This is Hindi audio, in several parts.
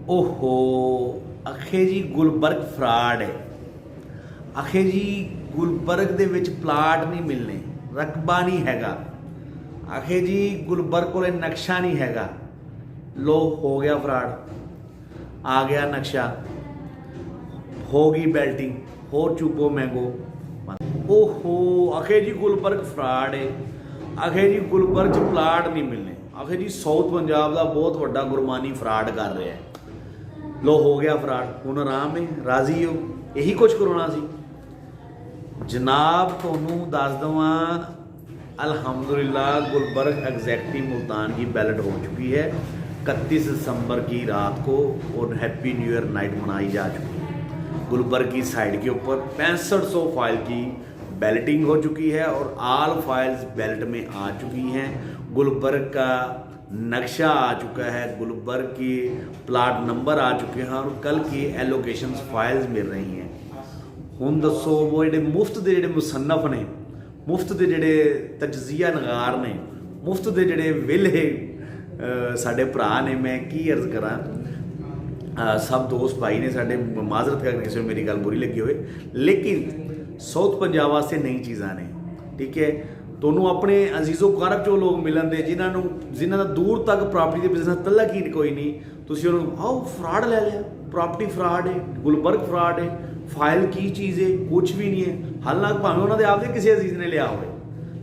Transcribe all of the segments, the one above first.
ओहो अखे जी गुलबर्ग फ्राड है। अखे जी गुलबर्ग दे विच प्लाट नहीं मिलने, रकबा नहीं हैगा। आखे जी गुलबर्ग को नक्शा नहीं हैगा। लो हो गया फ्राड, आ गया नक्शा, होगी बेल्टिंग, हो चुपो मैंगो। ओहो आखे जी गुलबर्ग फ्राड है। आखे जी गुलबर्ग च प्लाट नहीं मिलने। आखे जी साउथ पंजाब का बहुत वड्डा गुरमानी फ्राड कर रहा है। लो हो गया फ्राड, हुण आराम है, राजी हो, यही कुछ करवाना सी जनाब। तुहानूं दस दवां अल्हम्दुलिल्लाह गुलबर्ग एग्जैक्टिव मुल्तान की बैलेट हो चुकी है 31 दिसंबर की रात को, और हैप्पी न्यू ईयर नाइट मनाई जा चुकी है। गुलबर्ग की साइड के ऊपर 6500 फाइल की बैलेटिंग हो चुकी है और आल फाइल्स बैलेट में आ चुकी हैं। गुलबर्ग का नक्शा आ चुका है, गुलबर्ग की प्लाट नंबर आ चुके हैं और कल की एलोकेशन फाइल्स मिल रही हैं। हुण दसो वो जो मुफ्त के जोड़े मुसन्नफ ने, मुफ्त के जोड़े तजजिया नगार ने, मुफ्त के जोड़े विले साडे भरा ने, मैं की अर्ज करा सब दोस्त भाई ने साडे, माजरत कर किसी में मेरी गल बुरी लगी हुए, लेकिन साउथ पंजाब वास्ते नई चीज़ां ने। ठीक है, ਤੁਹਾਨੂੰ ਆਪਣੇ ਅਜ਼ੀਜ਼ੋ ਕਰਬ ਚੋਂ ਲੋਕ ਮਿਲਣ ਦੇ ਜਿਨ੍ਹਾਂ ਦਾ ਦੂਰ ਤੱਕ ਪ੍ਰਾਪਰਟੀ ਦੇ ਬਿਜ਼ਨਸ ਤੱਲਕ ਹੀ ਕੋਈ ਨਹੀਂ, ਤੁਸੀਂ ਉਹਨੂੰ ਆਓ ਫਰਾਡ ਲੈ ਲਿਆ, ਪ੍ਰਾਪਰਟੀ ਫਰਾਡ ਹੈ, ਗੁਲਬਰਗ ਫਰਾਡ ਹੈ, ਫਾइल की चीज़ है, कुछ भी नहीं है। हालांकि भावें उन्होंने आपके किसी अजीज ने लिया हो,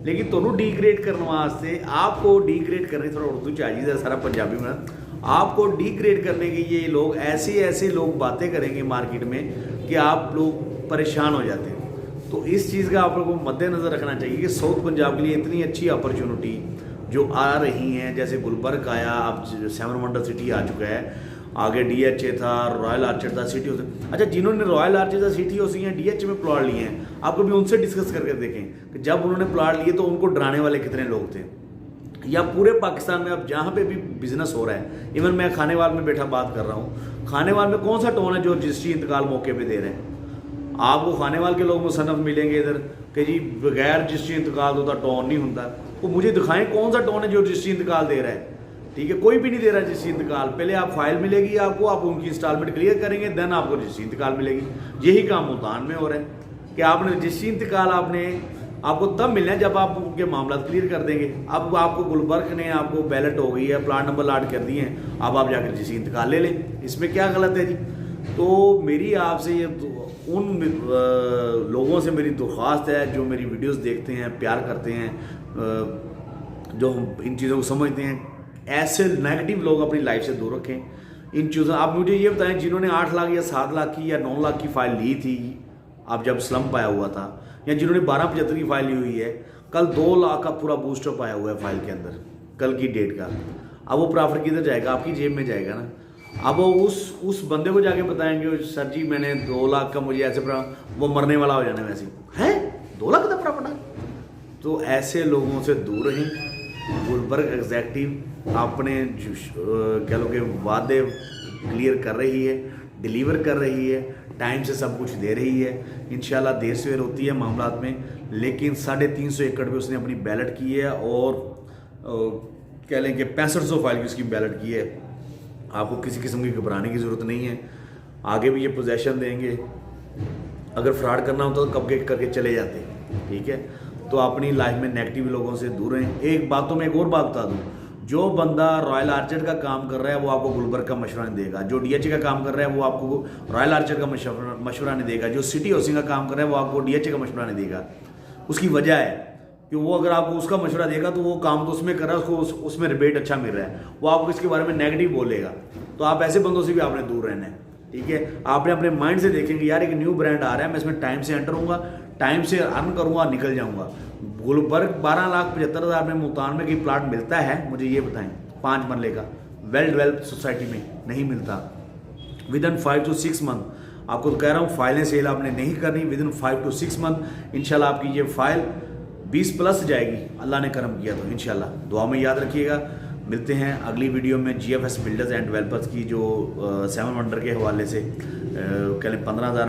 लेकिन तुहानूं डीग्रेड करने वास्ते, आपको डीग्रेड करने, थोड़ा उर्दू चाहिए सारा पंजाबी में, आपको डीग्रेड करने के ये लोग ऐसे ऐसे लोग बातें करेंगे मार्केट में कि आप लोग परेशान हो जाते हैं। तो इस चीज़ का आप लोगों को मद्देनज़र रखना चाहिए कि साउथ पंजाब के लिए इतनी अच्छी अपॉर्चुनिटी जो आ रही हैं, जैसे गुलबर्ग आया, अब 7 वंडर सिटी आ चुका है, आगे DHA था, रॉयल आर्चर था, सिटी हाउस। अच्छा, जिन्होंने रॉयल आर्चर था, सिटी हाउस या DHA में प्लॉट लिए हैं, आप कभी उनसे डिस्कस करके देखें कि जब उन्होंने प्लॉट लिए तो उनको डराने वाले कितने लोग थे। या पूरे पाकिस्तान में अब जहाँ पे भी बिजनेस हो रहा है, इवन मैं खानेवाल में बैठा बात कर रहा हूँ, खानेवाल में कौन सा टोन है जो रजिस्ट्री इंतकाल मौके पर दे रहे हैं? आपको खानेवाल के लोग मुसन्नफ मिलेंगे इधर कि जी बगैर रजिस्ट्री इंतकाल होता टोन नहीं होता। वो मुझे दिखाएं कौन सा टोन है जो रजिस्ट्री इंतकाल दे रहा है। ठीक है, कोई भी नहीं दे रहा रजिस्ट्री इंतकाल। पहले आप फाइल मिलेगी आपको, आप उनकी इंस्टॉलमेंट क्लियर करेंगे, देन आपको रजिस्ट्री इंतकाल मिलेगी। यही काम मुल्तान में हो रहा है कि आपने रजिस्ट्री इंतकाल आपको तब मिलना है जब आप उनके मामला क्लियर कर देंगे। अब आपको गुलबर्ग ने आपको बैलेट हो गई है, प्लाट नंबर लाट कर दिए हैं, अब आप जाकर रजिस्ट्री इंतकाल ले लें, इसमें क्या गलत है जी? तो मेरी आपसे ये उन लोगों से मेरी दरख्वास्त है जो मेरी वीडियोस देखते हैं, प्यार करते हैं, जो इन चीज़ों को समझते हैं, ऐसे नेगेटिव लोग अपनी लाइफ से दूर रखें इन चीज़ों। आप मुझे ये बताएं, जिन्होंने 8 लाख या 7 लाख की या 9 लाख की फ़ाइल ली थी अब जब स्लम्प आया हुआ था, या जिन्होंने 1275 की फ़ाइल ली हुई है, कल 2 लाख का पूरा बूस्टअप आया हुआ है फाइल के अंदर, कल की डेट का। अब वो प्रॉफिट किधर जाएगा? आपकी जेब में जाएगा ना। अब वो उस बंदे को जाके बताएंगे सर जी मैंने 2 लाख का, मुझे ऐसे वो मरने वाला हो जाना वैसे है, 2 लाख का प्रॉफिट। तो ऐसे लोगों से दूर रहें। गुलबर्ग एग्जैक्टिव अपने कह लो कि वादे क्लियर कर रही है, डिलीवर कर रही है, टाइम से सब कुछ दे रही है। इंशाल्लाह देर सवेर होती है मामलात में, लेकिन 350 एकड़ पे उसने अपनी बैलेट की है और कह लें कि 6500 फाइल की उसकी बैलेट की है। आपको किसी किस्म की घबराने की ज़रूरत नहीं है। आगे भी ये पोजेशन देंगे, अगर फ्रॉड करना होता तो कब के करके चले जाते। ठीक है, तो अपनी लाइफ में नेगेटिव लोगों से दूर रहें। एक बात तो मैं एक और बात बता दूँ, जो बंदा रॉयल आर्चर का काम कर रहा है वो आपको गुलबर्ग का मशवरा नहीं देगा, जो DHA का काम कर रहा है वो आपको रॉयल आर्चर का मशवरा नहीं देगा, जो सिटी हाउसिंग का काम कर रहा है वो आपको DHA का मशवरा नहीं देगा। उसकी वजह है कि वो अगर आपको उसका मशवरा देगा तो वो काम तो उसमें कर रहा है, उसको उसमें रिबेट अच्छा मिल रहा है, वो आपको इसके बारे में नेगेटिव बोलेगा। तो आप ऐसे बंदों से भी आपने दूर रहना है। ठीक है, आपने अपने माइंड से देखेंगे यार एक न्यू ब्रांड आ रहा है, मैं इसमें टाइम से एंटर होऊंगा, टाइम से अर्न करूँगा, निकल जाऊँगा। गुलबर्ग 12,75,000 में मुल्तान में कहीं प्लाट मिलता है? मुझे ये बताएं, 5 मरले का वेल डेवलप्ड सोसाइटी में नहीं मिलता। विदिन 5 to 6 मंथ, आपको तो कह रहा हूँ फाइलें सेल आपने नहीं करनी, विदिन 5 to 6 मंथ इंशाल्लाह आपकी ये फाइल 20+ जाएगी, अल्लाह ने करम किया तो इंशाल्लाह। दुआ में याद रखिएगा। मिलते हैं अगली वीडियो में GFS बिल्डर्स एंड डेवलपर्स की जो 7 वंडर के हवाले से कह लें 15,000